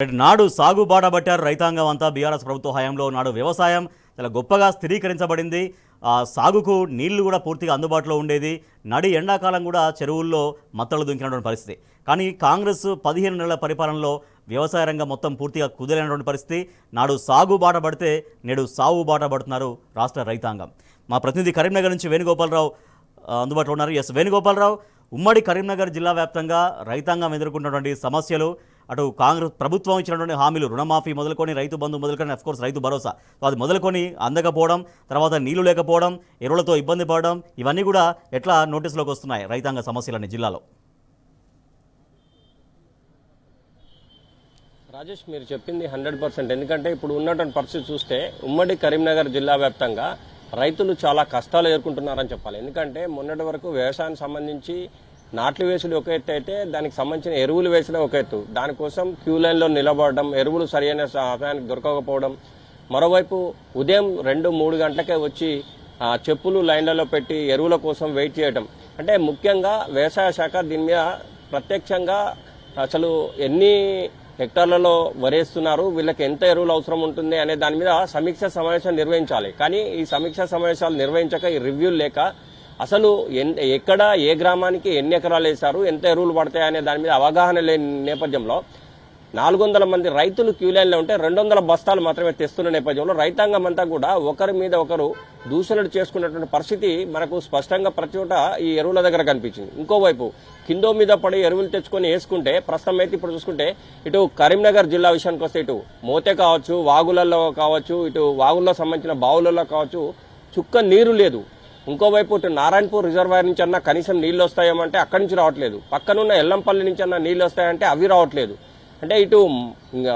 నాడు సాగు బాటబట్టారు రైతాంగం అంతా. బీఆర్ఎస్ ప్రభుత్వ హయాంలో నాడు వ్యవసాయం చాలా గొప్పగా స్థిరీకరించబడింది. సాగుకు నీళ్లు కూడా పూర్తిగా అందుబాటులో ఉండేది. నడి ఎండాకాలం కూడా చెరువుల్లో మత్తలు దుంకినటువంటి పరిస్థితి. కానీ కాంగ్రెస్ 15 నెలల పరిపాలనలో వ్యవసాయ రంగం మొత్తం పూర్తిగా కుదిరినటువంటి పరిస్థితి. నాడు సాగు బాట పడితే నేడు సాగు బాట పడుతున్నారు రాష్ట్ర రైతాంగం. మా ప్రతినిధి కరీంనగర్ నుంచి వేణుగోపాలరావు అందుబాటులో ఉన్నారు. ఎస్ వేణుగోపాలరావు, ఉమ్మడి కరీంనగర్ జిల్లా వ్యాప్తంగా రైతాంగం ఎదుర్కొన్నటువంటి సమస్యలు, అటు కాంగ్రెస్ ప్రభుత్వం ఇచ్చినటువంటి హామీలు, రుణమాఫీ మొదలుకొని రైతు బంధు మొదలుకొని అఫ్కోర్స్ రైతు భరోసా, అది మొదలుకొని అందకపోవడం, తర్వాత నీళ్లు లేకపోవడం, ఎరువులతో ఇబ్బంది పడడం, ఇవన్నీ కూడా ఎట్లా నోటీసులోకి వస్తున్నాయి రైతాంగ సమస్యలని జిల్లాలో? రాజేష్, మీరు చెప్పింది 100%. ఎందుకంటే ఇప్పుడు ఉన్నటువంటి పరిస్థితి చూస్తే ఉమ్మడి కరీంనగర్ జిల్లా వ్యాప్తంగా రైతులు చాలా కష్టాలు ఎదుర్కొంటున్నారని చెప్పాలి. ఎందుకంటే మొన్నటి వరకు వ్యవసాయానికి సంబంధించి నాట్లు వేసుడు ఒక ఎత్తు అయితే దానికి సంబంధించిన ఎరువులు వేసడం ఒక ఎత్తు. దానికోసం క్యూ లైన్లో నిలబడడం, ఎరువులు సరైన సమయానికి దొరకకపోవడం, మరోవైపు ఉదయం 2-3 గంటలకే వచ్చి చెప్పులు లైన్లలో పెట్టి ఎరువుల కోసం వెయిట్ చేయడం. అంటే ముఖ్యంగా వ్యవసాయ శాఖ దీని మీద ప్రత్యక్షంగా అసలు ఎన్ని హెక్టార్లలో వరేస్తున్నారు, వీళ్ళకి ఎంత ఎరువులు అవసరం ఉంటుంది అనే దాని మీద సమీక్ష సమావేశం నిర్వహించాలి. కానీ ఈ సమీక్ష సమావేశాలు నిర్వహించక, ఈ రివ్యూలు లేక, అసలు ఎక్కడ ఏ గ్రామానికి ఎన్ని ఎకరాలు వేశారు, ఎంత ఎరువులు పడతాయనే దాని మీద అవగాహన లేని నేపథ్యంలో 400 మంది రైతులు క్యూ లైన్లో ఉంటే 200 బస్తాలు మాత్రమే తెస్తున్న నేపథ్యంలో రైతాంగం అంతా కూడా ఒకరి మీద ఒకరు దూషణలు చేసుకున్నటువంటి పరిస్థితి మనకు స్పష్టంగా ప్రతి చోట ఈ ఎరువుల దగ్గర కనిపించింది. ఇంకోవైపు కిందో మీద పడి ఎరువులు తెచ్చుకొని వేసుకుంటే ప్రస్తుతం అయితే ఇప్పుడు చూసుకుంటే ఇటు కరీంనగర్ జిల్లా విషయానికి వస్తే ఇటు మోతే కావచ్చు, వాగులలో కావచ్చు, ఇటు వాగుల్లో సంబంధించిన బావులలో కావచ్చు చుక్క నీరు లేదు. ఇంకోవైపు ఇటు నారాయణపూర్ రిజర్వాయర్ నుంచి అన్నా కనీసం నీళ్లు వస్తాయేమంటే అక్కడి నుంచి రావట్లేదు. పక్కనున్న ఎల్లంపల్లి నుంచి అన్నా నీళ్లు వస్తాయంటే అవి రావట్లేదు. అంటే ఇటు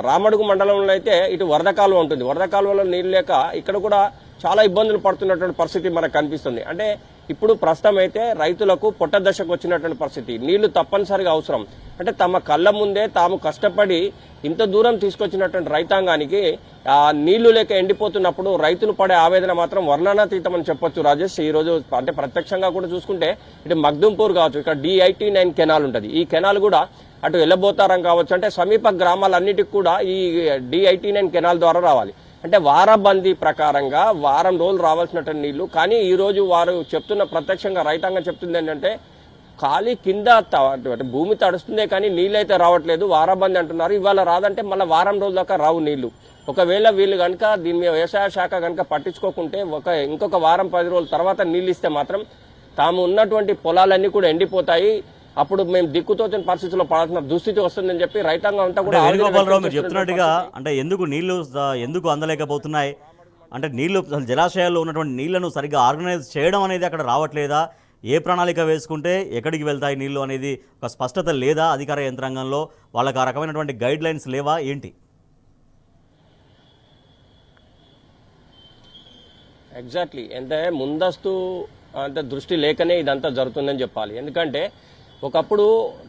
రామడుగు మండలంలో అయితే ఇటు వరద కాలువ ఉంటుంది, వరద కాలువలో నీళ్లు లేక ఇక్కడ కూడా చాలా ఇబ్బందులు పడుతున్నటువంటి పరిస్థితి మనకు కనిపిస్తుంది. అంటే ఇప్పుడు ప్రస్తుతం అయితే రైతులకు పొట్ట దశకు వచ్చినటువంటి పరిస్థితి, నీళ్లు తప్పనిసరిగా అవసరం. అంటే తమ కళ్ళ ముందే తాము కష్టపడి ఇంత దూరం తీసుకొచ్చినటువంటి రైతాంగానికి నీళ్లు లేక ఎండిపోతున్నప్పుడు రైతులు పడే ఆవేదన మాత్రం వర్ణనాతీతం అని చెప్పొచ్చు రాజేష్. ఈ రోజు అంటే ప్రత్యక్షంగా కూడా చూసుకుంటే ఇటు మగ్దుంపూర్ కావచ్చు, ఇక్కడ D89 కెనాల్ ఉంటుంది, ఈ కెనాల్ కూడా అటు ఎల్లబోతారం కావచ్చు, అంటే సమీప గ్రామాలన్నిటికి కూడా ఈ D89 కెనాల్ ద్వారా రావాలి. అంటే వారబందీ ప్రకారంగా వారం రోజులు రావాల్సినటువంటి నీళ్లు. కానీ ఈ రోజు వారు చెప్తున్న ప్రత్యక్షంగా రైతాంగం చెప్తుంది ఏంటంటే ఖాళీ కింద భూమి తడుస్తుందే కానీ నీళ్ళు అయితే రావట్లేదు, వారబందీ అంటున్నారు. ఇవాళ రాదంటే మళ్ళీ వారం రోజుల దాకా రావు నీళ్లు. ఒకవేళ వీళ్ళు కనుక దీని మీద వ్యవసాయ శాఖ కనుక పట్టించుకోకుంటే ఇంకొక వారం 10 రోజుల తర్వాత నీళ్ళు ఇస్తే మాత్రం తాము ఉన్నటువంటి పొలాలన్నీ కూడా ఎండిపోతాయి. అప్పుడు మేము దిక్కుతోచిన పరిస్థితుల్లో పడాల్సిన దుస్థితి వస్తుందని చెప్పి రైతాంగం అంతా కూడా మీరు చెప్తున్నట్టుగా అంటే ఎందుకు నీళ్లు ఎందుకు అందలేకపోతున్నాయి అంటే నీళ్లు జలాశయాల్లో ఉన్నటువంటి నీళ్లను సరిగ్గా ఆర్గనైజ్ చేయడం అనేది అక్కడ రావట్లేదా? ఏ ప్రణాళిక వేసుకుంటే ఎక్కడికి వెళ్తాయి నీళ్లు అనేది ఒక స్పష్టత లేదా అధికార యంత్రాంగంలో? వాళ్ళకి ఆ రకమైనటువంటి గైడ్ లైన్స్ లేవా ఏంటి? ఎగ్జాక్ట్లీ, అంటే ముందస్తు అంటే దృష్టి లేకనే ఇదంతా జరుగుతుందని చెప్పాలి. ఎందుకంటే ఒకప్పుడు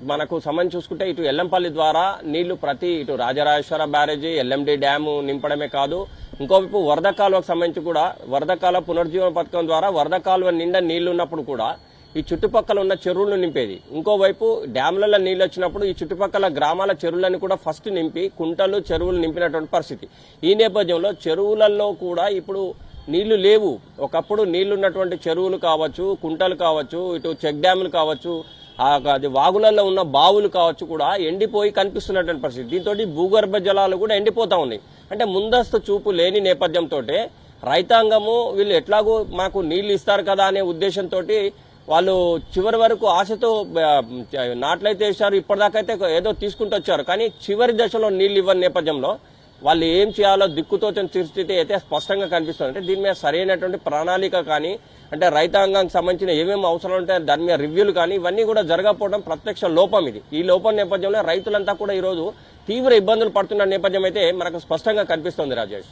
మనకు సంబంధించి చూసుకుంటే ఇటు ఎల్లంపల్లి ద్వారా నీళ్లు ఇటు రాజరాజేశ్వర బ్యారేజీ, ఎల్ఎండి డ్యాము నింపడమే కాదు, ఇంకోవైపు వరద కాలువకు సంబంధించి కూడా వరద కాలువ పునర్జీవన పథకం ద్వారా వరద కాలువ నిండా నీళ్లు ఉన్నప్పుడు కూడా ఈ చుట్టుపక్కల ఉన్న చెరువులను నింపేది. ఇంకోవైపు డ్యాములలో నీళ్లు వచ్చినప్పుడు ఈ చుట్టుపక్కల గ్రామాల చెరువులను కూడా ఫస్ట్ నింపి కుంటలు చెరువులు నింపినటువంటి పరిస్థితి. ఈ నేపథ్యంలో చెరువులలో కూడా ఇప్పుడు నీళ్లు లేవు. ఒకప్పుడు నీళ్లు ఉన్నటువంటి చెరువులు కావచ్చు, కుంటలు కావచ్చు, ఇటు చెక్ డ్యాములు కావచ్చు, అది వాగులలో ఉన్న బావులు కావచ్చు కూడా ఎండిపోయి కనిపిస్తున్నటువంటి పరిస్థితి. దీంతో భూగర్భ జలాలు కూడా ఎండిపోతా ఉన్నాయి. అంటే ముందస్తు చూపు లేని నేపథ్యంతో రైతాంగము వీళ్ళు ఎట్లాగో మాకు నీళ్లు ఇస్తారు కదా అనే ఉద్దేశంతో వాళ్ళు చివరి వరకు ఆశతో నాట్లయితే వేశారు, ఇప్పటిదాకైతే ఏదో తీసుకుంటూ వచ్చారు. కానీ చివరి దశలో నీళ్లు ఇవ్వని నేపథ్యంలో వాళ్ళు ఏం చేయాలో దిక్కుతోచని పరిస్థితి అయితే స్పష్టంగా కనిపిస్తుంది. అంటే దీని మీద సరైనటువంటి ప్రణాళిక కానీ, అంటే రైతాంగానికి సంబంధించిన ఏమేమి అవసరాలు ఉంటాయో దాని మీద రివ్యూలు కానీ ఇవన్నీ కూడా జరగకపోవడం ప్రత్యక్ష లోపం ఇది. ఈ లోపం నేపథ్యంలో రైతులంతా కూడా ఈరోజు తీవ్ర ఇబ్బందులు పడుతున్న నేపథ్యం అయితే మనకు స్పష్టంగా కనిపిస్తోంది రాజేష్.